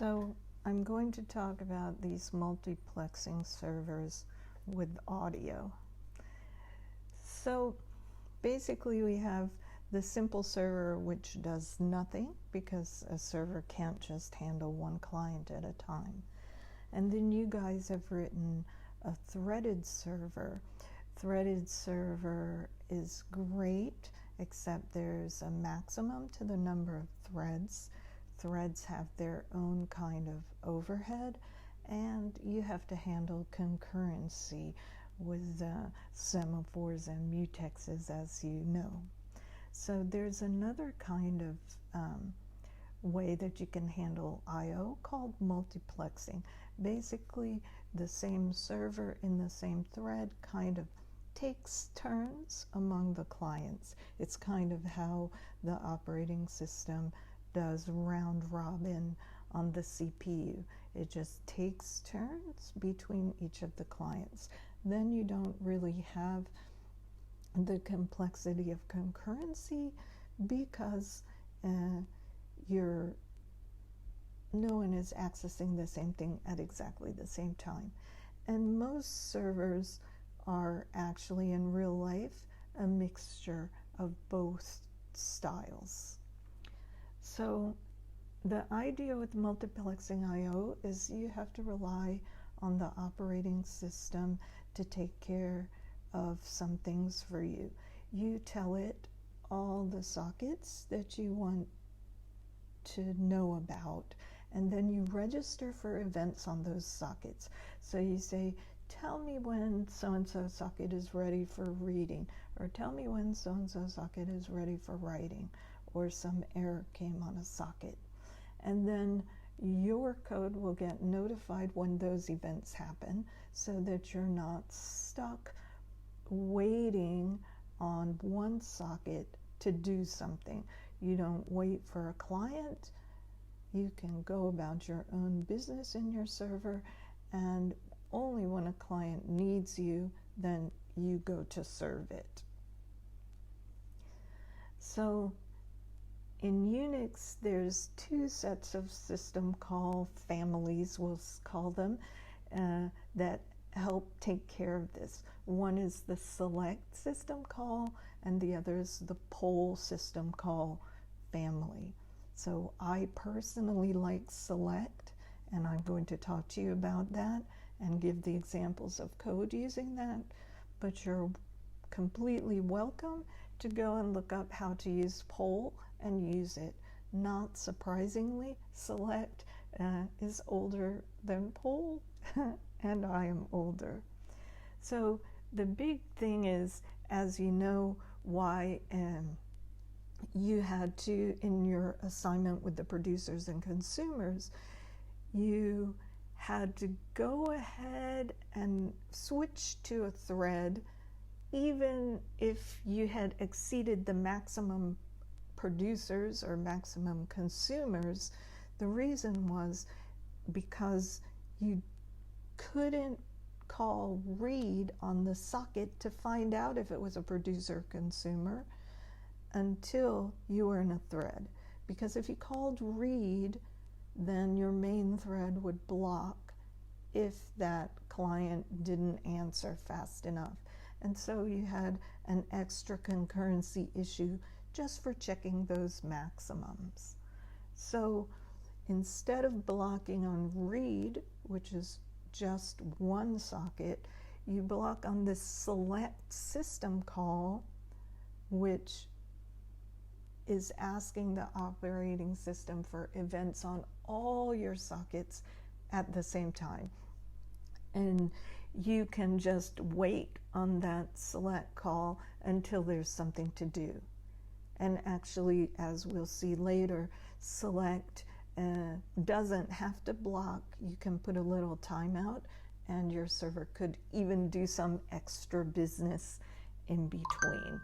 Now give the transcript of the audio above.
So I'm going to talk about these multiplexing servers with audio. So basically we have the simple server, which does nothing because a server can't just handle one client at a time. And then you guys have written a threaded server. Threaded server is great, except there's a maximum to the number of threads. Threads have their own kind of overhead, and you have to handle concurrency with semaphores and mutexes, as you know. So there's another kind of way that you can handle I/O called multiplexing. Basically, the same server in the same thread kind of takes turns among the clients. It's kind of how the operating system does round robin on the CPU. It just takes turns between each of the clients. Then you don't really have the complexity of concurrency because no one is accessing the same thing at exactly the same time. And most servers are actually in real life a mixture of both styles. So the idea with multiplexing I/O is you have to rely on the operating system to take care of some things for you. You tell it all the sockets that you want to know about, and then you register for events on those sockets. So you say, tell me when so-and-so socket is ready for reading, or tell me when so-and-so socket is ready for writing, or some error came on a socket. And then your code will get notified when those events happen so that you're not stuck waiting on one socket to do something. You don't wait for a client. You can go about your own business in your server, and only when a client needs you, then you go to serve it. So in Unix, there's two sets of system call families, we'll call them, that help take care of this. One is the select system call, and the other is the poll system call family. So I personally like select, and I'm going to talk to you about that and give the examples of code using that, but you're completely welcome to go and look up how to use poll and use it. Not surprisingly, select is older than poll, and I am older. So the big thing is, as you know, why you had to, in your assignment with the producers and consumers, you had to go ahead and switch to a thread even if you had exceeded the maximum producers or maximum consumers. The reason was because you couldn't call read on the socket to find out if it was a producer or consumer until you were in a thread. Because if you called read, then your main thread would block if that client didn't answer fast enough. And so you had an extra concurrency issue just for checking those maximums. So instead of blocking on read, which is just one socket, you block on this select system call, which is asking the operating system for events on all your sockets at the same time. And you can just wait on that select call until there's something to do. And actually, as we'll see later, select doesn't have to block. You can put a little timeout, and your server could even do some extra business in between.